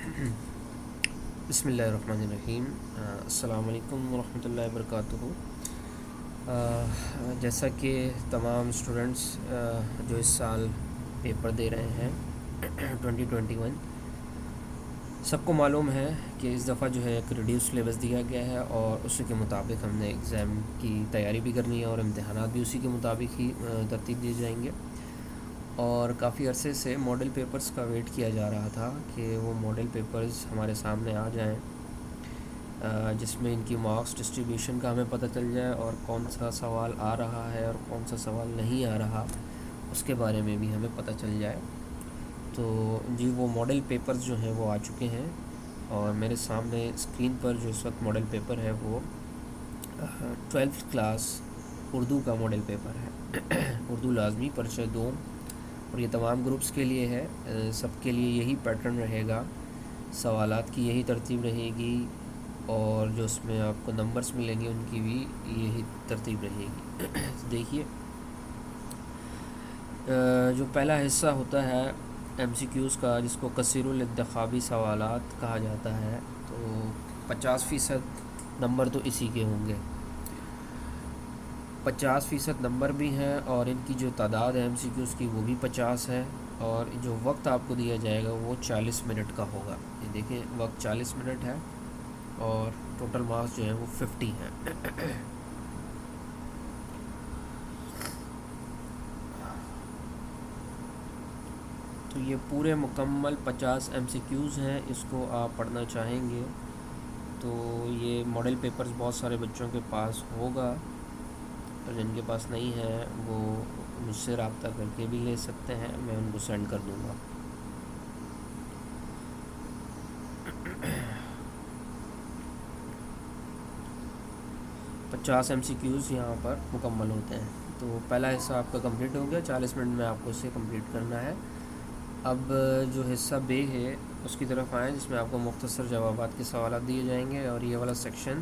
بسم اللہ الرحمن الرحیم۔ السلام علیکم ورحمۃ اللہ وبرکاتہ۔ جیسا کہ تمام اسٹوڈنٹس جو اس سال پیپر دے رہے ہیں 2021، سب کو معلوم ہے کہ اس دفعہ جو ہے ایک ریڈیوس سلیبس دیا گیا ہے اور اسی کے مطابق ہم نے ایگزام کی تیاری بھی کرنی ہے اور امتحانات بھی اسی کے مطابق ہی ترتیب دیے جائیں گے۔ اور کافی عرصے سے ماڈل پیپرز کا ویٹ کیا جا رہا تھا کہ وہ ماڈل پیپرز ہمارے سامنے آ جائیں، جس میں ان کی مارکس ڈسٹریبیوشن کا ہمیں پتہ چل جائے اور کون سا سوال آ رہا ہے اور کون سا سوال نہیں آ رہا اس کے بارے میں بھی ہمیں پتہ چل جائے۔ تو جی وہ ماڈل پیپرز جو ہیں وہ آ چکے ہیں اور میرے سامنے اسکرین پر جو اس وقت ماڈل پیپر ہے وہ 12th کلاس اردو کا ماڈل پیپر ہے اردو لازمی پرچہ 2، اور یہ تمام گروپس کے لیے ہے۔ سب کے لیے یہی پیٹرن رہے گا، سوالات کی یہی ترتیب رہے گی اور جو اس میں آپ کو نمبرز ملیں گے ان کی بھی یہی ترتیب رہے گی۔ دیکھیے جو پہلا حصہ ہوتا ہے ایم سی کیوز کا، جس کو کثیر الانتخابی سوالات کہا جاتا ہے، تو 50% نمبر تو اسی کے ہوں گے، 50% نمبر بھی ہیں اور ان کی جو تعداد ہے ایم سی کیوز کی وہ بھی 50 ہے، اور جو وقت آپ کو دیا جائے گا وہ 40 منٹ کا ہوگا۔ یہ دیکھیں وقت 40 منٹ ہے اور ٹوٹل مارکس جو ہیں وہ 50 ہیں۔ تو یہ پورے مکمل 50 ایم سی کیوز ہیں، اس کو آپ پڑھنا چاہیں گے تو یہ ماڈل پیپرز بہت سارے بچوں کے پاس ہوگا، اور جن کے پاس نہیں ہے وہ مجھ سے رابطہ کر کے بھی لے سکتے ہیں، میں ان کو سینڈ کر دوں گا۔ پچاس ایم سی کیوز یہاں پر مکمل ہوتے ہیں۔ تو پہلا حصہ آپ کا کمپلیٹ ہو گیا، 40 منٹ میں آپ کو اسے کمپلیٹ کرنا ہے۔ اب جو حصہ بے ہے اس کی طرف آئیں، جس میں آپ کو مختصر جوابات کے سوالات دیے جائیں گے، اور یہ والا سیکشن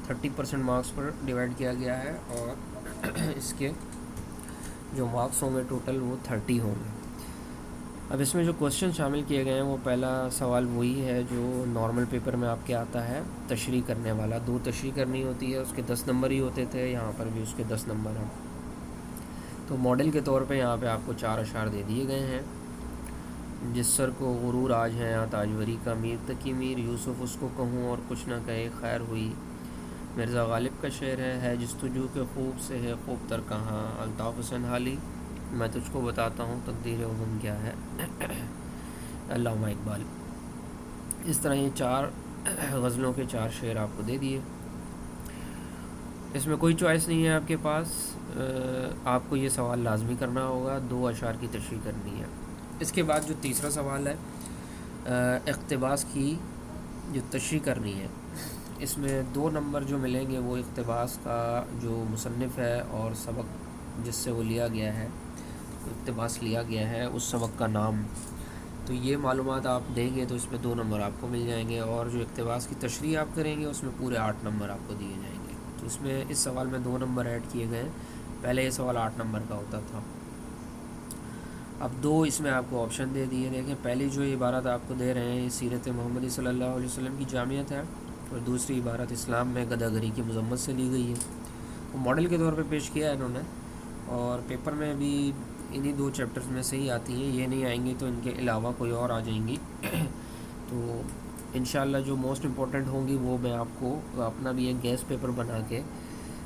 30% مارکس پر ڈیوائڈ کیا گیا ہے اور اس کے جو مارکس ہوں گے ٹوٹل وہ 30 ہوں گے۔ اب اس میں جو کوشچن شامل کیے گئے ہیں وہ پہلا سوال وہی ہے جو نارمل پیپر میں آپ کے آتا ہے، تشریح کرنے والا، 2 تشریح کرنی ہوتی ہے، اس کے 10 نمبر ہی ہوتے تھے، یہاں پر بھی اس کے 10 نمبر ہیں۔ تو ماڈل کے طور پہ یہاں پہ آپ کو 4 اشعار دے دیے گئے ہیں۔ جس سر کو غرور آج ہے یا تاجوری کا میر تکی میر، یوسف اس کو کہوں اور کچھ نہ کہے خیر ہوئی۔ مرزا غالب کا شعر ہے جستجو کے خوب سے ہے خوب تر کہاں، الطاف حسین حالی میں تجھ کو بتاتا ہوں تقدیر عموم کیا ہے، علامہ اقبال۔ اس طرح یہ 4 غزلوں کے 4 شعر آپ کو دے دیے۔ اس میں کوئی چوائس نہیں ہے آپ کے پاس، آپ کو یہ سوال لازمی کرنا ہوگا، 2 اشعار کی تشریح کرنی ہے۔ اس کے بعد جو تیسرا سوال ہے اقتباس کی جو تشریح کرنی ہے، اس میں 2 نمبر جو ملیں گے وہ اقتباس کا جو مصنف ہے اور سبق جس سے وہ لیا گیا ہے، اقتباس لیا گیا ہے اس سبق کا نام، تو یہ معلومات آپ دیں گے تو اس میں 2 نمبر آپ کو مل جائیں گے، اور جو اقتباس کی تشریح آپ کریں گے اس میں پورے 8 نمبر آپ کو دیے جائیں گے۔ تو اس میں اس سوال میں 2 نمبر ایڈ کیے گئے ہیں، پہلے یہ سوال 8 نمبر کا ہوتا تھا۔ اب 2 اس میں آپ کو آپشن دے دیے، دیکھیں پہلی جو عبارت آپ کو دے رہے ہیں یہ سیرت محمدی صلی اللہ علیہ وسلم کی جامعت ہے، اور دوسری عبارت اسلام میں گداگری کی مذمت سے لی گئی ہے۔ وہ ماڈل کے طور پہ پیش کیا ہے انہوں نے، اور پیپر میں بھی انہی 2 چیپٹرز میں سے ہی آتی ہیں، یہ نہیں آئیں گی تو ان کے علاوہ کوئی اور آ جائیں گی۔ تو انشاءاللہ جو موسٹ امپورٹنٹ ہوں گی وہ میں آپ کو اپنا بھی ایک گیس پیپر بنا کے،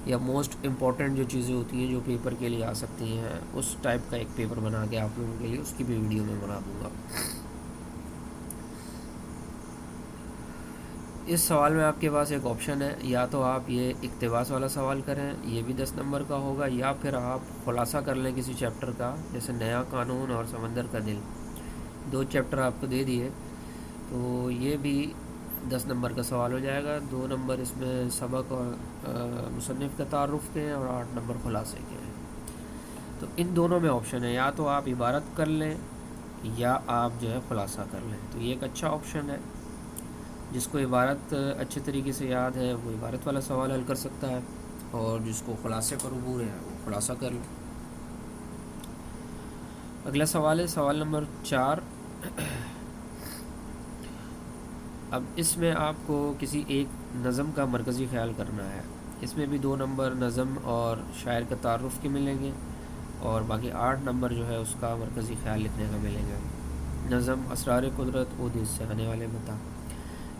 یا موسٹ امپورٹنٹ جو چیزیں ہوتی ہیں جو پیپر کے لیے آ سکتی ہیں اس ٹائپ کا ایک پیپر بنا کے آپ لوگوں کے لیے اس کی بھی ویڈیو میں بنا دوں گا۔ اس سوال میں آپ کے پاس ایک آپشن ہے، یا تو آپ یہ اقتباس والا سوال کریں، یہ بھی 10 نمبر کا ہوگا، یا پھر آپ خلاصہ کر لیں کسی چیپٹر کا، جیسے نیا قانون اور سمندر کا دل، 2 چیپٹر آپ کو دے دیے، تو یہ بھی 10 نمبر کا سوال ہو جائے گا۔ 2 نمبر اس میں سبق اور مصنف کا تعارف کے ہیں، اور 8 نمبر خلاصے کے ہیں۔ تو ان دونوں میں آپشن ہے، یا تو آپ عبارت کر لیں یا آپ جو ہے خلاصہ کر لیں، تو یہ ایک اچھا آپشن ہے۔ جس کو عبارت اچھے طریقے سے یاد ہے وہ عبارت والا سوال حل کر سکتا ہے، اور جس کو خلاصے پر عبور ہے وہ خلاصہ کر لیں۔ اگلا سوال ہے سوال نمبر 4، اب اس میں آپ کو کسی ایک نظم کا مرکزی خیال کرنا ہے. اس میں بھی 2 نمبر نظم اور شاعر کا تعارف کے ملیں گے، اور باقی 8 نمبر جو ہے اس کا مرکزی خیال لکھنے کا ملیں گے. نظم اسرار قدرت اودیس سے آنے والے بتا،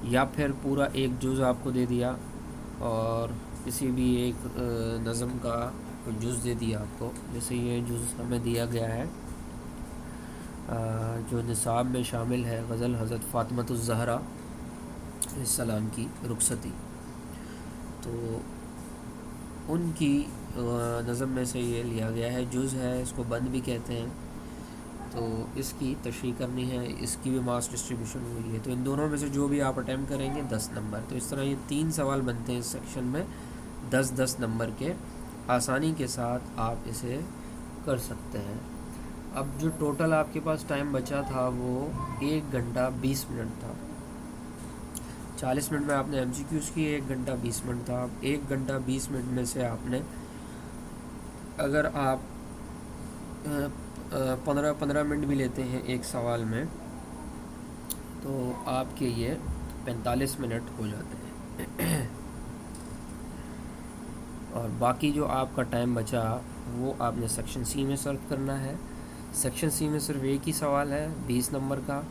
یا پھر پورا ایک جز آپ کو دے دیا اور کسی بھی ایک نظم کا کوئی جز دے دیا آپ کو. جیسے یہ جز ہمیں دیا گیا ہے جو نصاب میں شامل ہے غزل حضرت فاطمۃ الزہرا علیہ السلام کی رخصتی، تو ان کی نظم میں سے یہ لیا گیا ہے. جز ہے، اس کو بند بھی کہتے ہیں. تو اس کی تشریح کرنی ہے، اس کی بھی ماس ڈسٹریبیوشن ہوئی ہے. تو ان دونوں میں سے جو بھی آپ اٹیمپٹ کریں گے 10 نمبر. تو اس طرح یہ 3 سوال بنتے ہیں اس سیکشن میں 10 نمبر کے. آسانی کے ساتھ آپ اسے کر سکتے ہیں. اب جو ٹوٹل آپ کے پاس ٹائم بچا تھا وہ 1 گھنٹہ 20 منٹ تھا. 40 منٹ میں آپ نے ایم سی کیوز کی، 1 گھنٹہ 20 منٹ تھا. اب 1 گھنٹہ 20 منٹ میں سے آپ نے، اگر آپ 15 منٹ بھی لیتے ہیں ایک سوال میں، تو آپ کے یہ 45 منٹ ہو جاتے ہیں. اور باقی جو آپ کا ٹائم بچا وہ آپ نے سیکشن سی میں سرو کرنا ہے. سیکشن سی میں صرف ایک ہی سوال ہے 20 نمبر کا،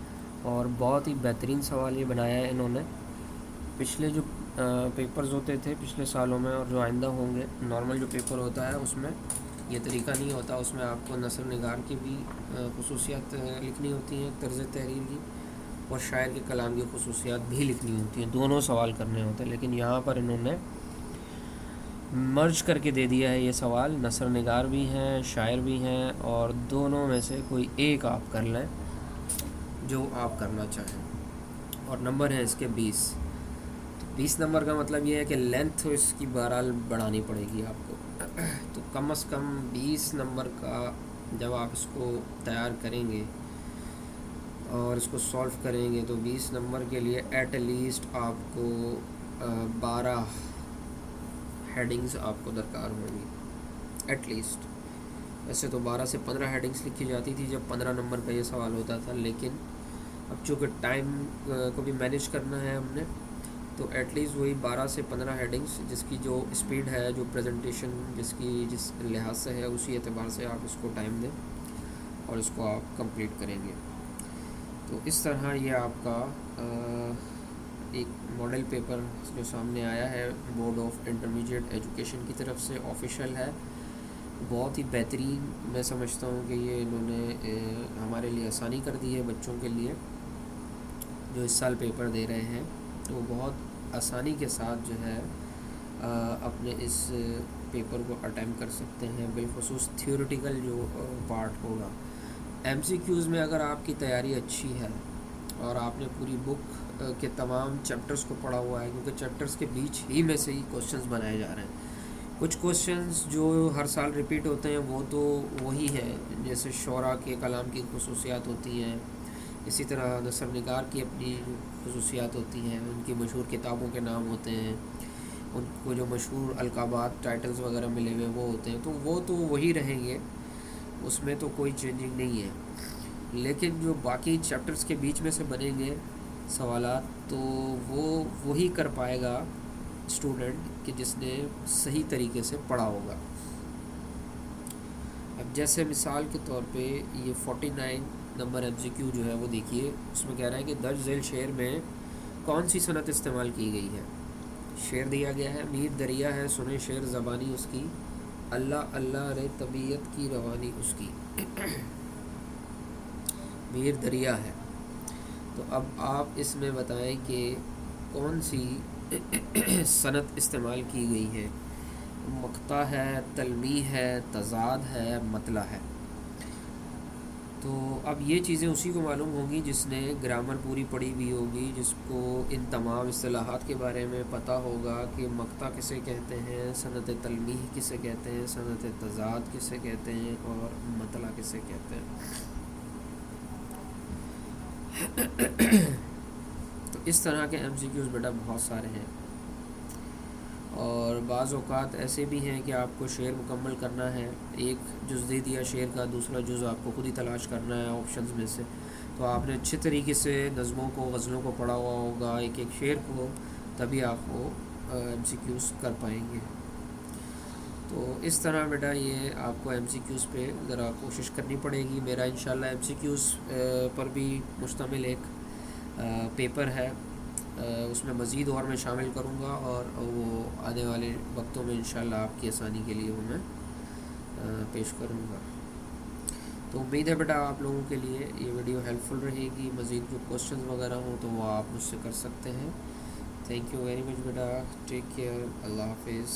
اور بہت ہی بہترین سوال یہ بنایا ہے انہوں نے. پچھلے جو پیپرز ہوتے تھے پچھلے سالوں میں اور جو آئندہ ہوں گے، نارمل جو پیپر ہوتا ہے اس میں یہ طریقہ نہیں ہوتا. اس میں آپ کو نثر نگار کی بھی خصوصیات لکھنی ہوتی ہیں، طرز تحریر کی، اور شاعر کے کلام کی خصوصیات بھی لکھنی ہوتی ہیں. دونوں سوال کرنے ہوتے ہیں، لیکن یہاں پر انہوں نے مرج کر کے دے دیا ہے یہ سوال. نثر نگار بھی ہیں، شاعر بھی ہیں، اور دونوں میں سے کوئی ایک آپ کر لیں جو آپ کرنا چاہیں. اور نمبر ہیں اس کے 20. 20 نمبر کا مطلب یہ ہے کہ لینتھ اس کی بہرحال بڑھانی پڑے گی آپ کو. تو کم از کم 20 نمبر کا جب آپ اس کو تیار کریں گے اور اس کو سولو کریں گے، تو 20 نمبر کے لیے ایٹ لیسٹ آپ کو 12 ہیڈنگز آپ کو درکار ہوں گی ایٹ لیسٹ. ویسے تو 12 سے 15 ہیڈنگز لکھی جاتی تھی جب 15 نمبر کا یہ سوال ہوتا تھا، لیکن اب چونکہ ٹائم کو بھی مینیج کرنا ہے ہم نے، تو ایٹ لیسٹ وہی 12 سے 15 ہیڈنگز، جس کی جو اسپیڈ ہے، جو پریزنٹیشن جس لحاظ سے ہے، اسی اعتبار سے آپ اس کو ٹائم دیں اور اس کو آپ کمپلیٹ کریں گے. تو اس طرح یہ آپ کا ایک ماڈل پیپر جو سامنے آیا ہے بورڈ آف انٹرمیڈیٹ ایجوکیشن کی طرف سے، آفیشیل ہے. بہت ہی بہترین میں سمجھتا ہوں کہ یہ انہوں نے ہمارے لیے آسانی کر دی ہے بچوں کے لیے جو اس سال پیپر دے رہے ہیں. تو وہ بہت آسانی کے ساتھ جو ہے اپنے اس پیپر کو اٹیمپٹ کر سکتے ہیں، بالخصوص تھیوریٹیکل جو پارٹ ہوگا. ایم سی کیوز میں اگر آپ کی تیاری اچھی ہے اور آپ نے پوری بک کے تمام چیپٹرز کو پڑھا ہوا ہے، کیونکہ چیپٹرز کے بیچ ہی میں سے ہی کوشچنز بنائے جا رہے ہیں. کچھ کوشچنز جو ہر سال ریپیٹ ہوتے ہیں وہ تو وہی ہیں، جیسے شعراء کے کلام کی خصوصیات ہوتی ہیں، اسی طرح نثر نگار کی اپنی خصوصیات ہوتی ہیں، ان کی مشہور کتابوں کے نام ہوتے ہیں، ان کو جو مشہور القابات ٹائٹلز وغیرہ ملے ہوئے وہ ہوتے ہیں. تو وہ تو وہی رہیں گے، اس میں تو کوئی چینجنگ نہیں ہے. لیکن جو باقی چیپٹرز کے بیچ میں سے بنیں گے سوالات، تو وہ وہی کر پائے گا اسٹوڈنٹ کہ جس نے صحیح طریقے سے پڑھا ہوگا. اب جیسے مثال کے طور پہ یہ 49 نمبر ایم سی کیو جو ہے وہ دیکھیے، اس میں کہہ رہا ہے کہ درج ذیل شعر میں کون سی صنعت استعمال کی گئی ہے. شعر دیا گیا ہے، میر دریا ہے سنیں شعر زبانی اس کی، اللہ اللہ رے طبیعت کی روانی اس کی. میر دریا ہے. تو اب آپ اس میں بتائیں کہ کون سی صنعت استعمال کی گئی ہے. مقطع ہے، تلمیح ہے، تضاد ہے، مطلع ہے. تو اب یہ چیزیں اسی کو معلوم ہوں گی جس نے گرامر پوری پڑھی ہوئی ہوگی، جس کو ان تمام اصطلاحات کے بارے میں پتہ ہوگا کہ مقطع کسے کہتے ہیں، صنعت تلمیح کسے کہتے ہیں، صنعت تضاد کسے کہتے ہیں، اور مطلع کسے کہتے ہیں. تو اس طرح کے ایم سی کیوز بیٹا بہت سارے ہیں، اور بعض اوقات ایسے بھی ہیں کہ آپ کو شعر مکمل کرنا ہے، ایک جز دے دیا شعر کا، دوسرا جز آپ کو خود ہی تلاش کرنا ہے آپشنز میں سے. تو آپ نے اچھے طریقے سے نظموں کو غزلوں کو پڑھا ہوا ہوگا، ایک ایک شعر کو، تبھی آپ وہ ایم سی کیوز کر پائیں گے۔ تو اس طرح بیٹا یہ آپ کو ایم سی کیوز پہ ذرا کوشش کرنی پڑے گی۔ میرا انشاءاللہ ایم سی کیوز پر بھی مشتمل ایک پیپر ہے، اس میں مزید اور میں شامل کروں گا، اور وہ آنے والے وقتوں میں انشاءاللہ آپ کی آسانی کے لیے وہ میں پیش کروں گا۔ تو امید ہے بیٹا آپ لوگوں کے لیے یہ ویڈیو ہیلپ فل رہے گی۔ مزید جو کوشچنز وغیرہ ہوں تو وہ آپ مجھ سے کر سکتے ہیں۔ تھینک یو ویری مچ بیٹا، ٹیک کیئر، اللہ حافظ۔